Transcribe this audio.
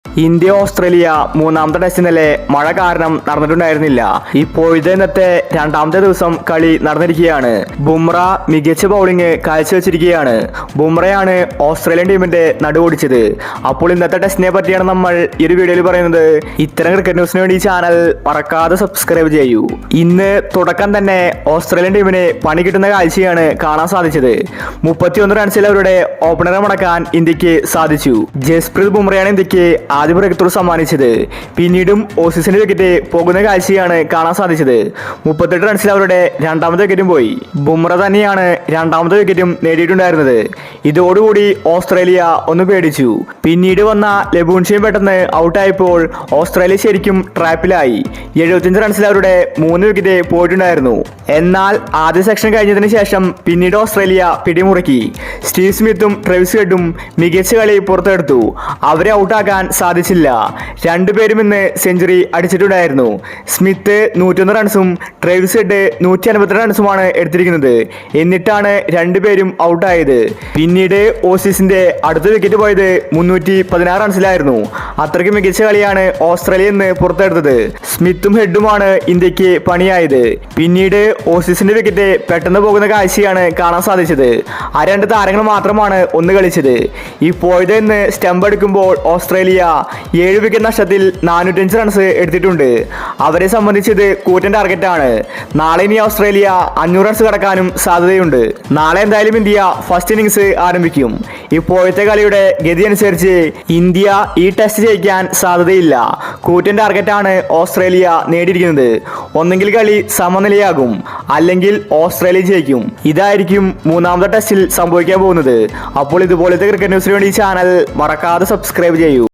India Australia മൂന്നാമത്തെ test ഇന്നലെ മഴ കാരണം നടന്നിട്ടുണ്ടായിരുന്നില്ല. ഇപ്പോഴത്തെ ഇന്നത്തെ രണ്ടാമത്തെ ദിവസം കളി നടന്നിരിക്കുകയാണ്. ബുംറ മികച്ച ബൗളിംഗ് കാഴ്ചവെച്ചിരിക്കുകയാണ്. ബുംറയാണ് ഓസ്ട്രേലിയൻ ടീമിന്റെ നടുവൊടിച്ചത്. അപ്പോൾ ഇന്നത്തെ ടെസ്റ്റിനെ പറ്റിയാണ് നമ്മൾ ഈ ഒരു വീഡിയോയിൽ പറയുന്നത്. ഇത്തരം ക്രിക്കറ്റ് ന്യൂസിന് വേണ്ടി ഈ ചാനൽ മറക്കാതെ സബ്സ്ക്രൈബ് ചെയ്യൂ. ഇന്ന് തുടക്കം തന്നെ ഓസ്ട്രേലിയൻ ടീമിന് പണി കിട്ടുന്ന കാഴ്ചയാണ് കാണാൻ സാധിച്ചത്. 31 റൺസിൽ അവരുടെ ഓപ്പണറെ മടക്കാൻ ഇന്ത്യക്ക് സാധിച്ചു. ജസ്പ്രീത് ബുംറയാണ് ഇന്ത്യക്ക് ആദ്യ ബ്രേക്ക് ത്രൂ സമ്മാനിച്ചത്. പിന്നീടും ഓസീസിന്റെ വിക്കറ്റ് പോകുന്ന കാഴ്ചയാണ് കാണാൻ സാധിച്ചത്. 38 റൺസിൽ അവരുടെ രണ്ടാമത്തെ വിക്കറ്റും പോയി. ബുംറ തന്നെയാണ് രണ്ടാമത്തെ വിക്കറ്റും നേടിയിട്ടുണ്ടായിരുന്നത്. ഇതോടുകൂടി ഓസ്ട്രേലിയ ഒന്ന് പേടിച്ചു. പിന്നീട് വന്ന ലബൂൺഷയും പെട്ടെന്ന് ഔട്ടായപ്പോൾ ഓസ്ട്രേലിയ ശരിക്കും ട്രാപ്പിലായി. 75 റൺസിൽ അവരുടെ 3 വിക്കറ്റ് പോയിട്ടുണ്ടായിരുന്നു. എന്നാൽ ആദ്യ സെക്ഷൻ കഴിഞ്ഞതിന് ശേഷം പിന്നീട് ഓസ്ട്രേലിയ പിടിമുറുക്കി. സ്റ്റീവ് സ്മിത്തും ട്രെവിസ് ഹെഡും മികച്ച കളി പുറത്തെടുത്തു. അവരെ ഔട്ടാക്കാൻ സാധിച്ചില്ല. രണ്ടുപേരും ഇന്ന് സെഞ്ചുറി അടിച്ചിട്ടുണ്ടായിരുന്നു. സ്മിത്ത് 101 റൺസും ട്രെവിസ് ഹെഡ് 152 റൺസുമാണ് എടുത്തിരിക്കുന്നത്. എന്നിട്ടാണ് രണ്ടുപേരും ഔട്ടായത്. പിന്നീട് ഓസീസിന്റെ അടുത്ത വിക്കറ്റ് പോയത് 316 റൺസിലായിരുന്നു. അത്രയ്ക്ക് മികച്ച കളിയാണ് ഓസ്ട്രേലിയ ഇന്ന് പുറത്തെടുത്തത്. സ്മിത്തും ഹെഡുമാണ് ഇന്ത്യക്ക് പണിയായത്. പിന്നീട് ഓസീസിന്റെ വിക്കറ്റ് പെട്ടെന്ന് പോകുന്ന കാഴ്ചയാണ് കാണാൻ സാധിച്ചത്. ആ രണ്ട് താരങ്ങൾ മാത്രമാണ് ഒന്ന് കളിച്ചത്. ഇപ്പോഴത്തെ ഇന്ന് സ്റ്റംപ് എടുക്കുമ്പോൾ ഓസ്ട്രേലിയ 7 വിക്കറ്റ് നഷ്ടത്തിൽ 405 റൺസ് എടുത്തിട്ടുണ്ട്. അവരെ സംബന്ധിച്ചത് കൂറ്റൻ ടാർഗറ്റാണ്. നാളെ ഇനി ഓസ്ട്രേലിയ 500 റൺസ് കടക്കാനും സാധ്യതയുണ്ട്. നാളെ എന്തായാലും ഇന്ത്യ ഫസ്റ്റ് ഇന്നിങ്സ് ആരംഭിക്കും. ഇപ്പോഴത്തെ കളിയുടെ ഗതി അനുസരിച്ച് ഇന്ത്യ ഈ ടെസ്റ്റ് ജയിക്കാൻ സാധ്യതയില്ല. കൂറ്റൻ ടാർഗറ്റാണ് ഓസ്ട്രേലിയ നേടിയിരിക്കുന്നത്. ഒന്നെങ്കിൽ കളി സമനിലയാകും, അല്ലെങ്കിൽ ഓസ്ട്രേലിയ ജയിക്കും. ഇതായിരിക്കും മൂന്നാമത്തെ ടെസ്റ്റിൽ സംഭവിക്കാൻ പോകുന്നത്. അപ്പോൾ ഇതുപോലത്തെ ക്രിക്കറ്റ് ന്യൂസിന് വേണ്ടി ചാനൽ മറക്കാതെ സബ്സ്ക്രൈബ് ചെയ്യൂ.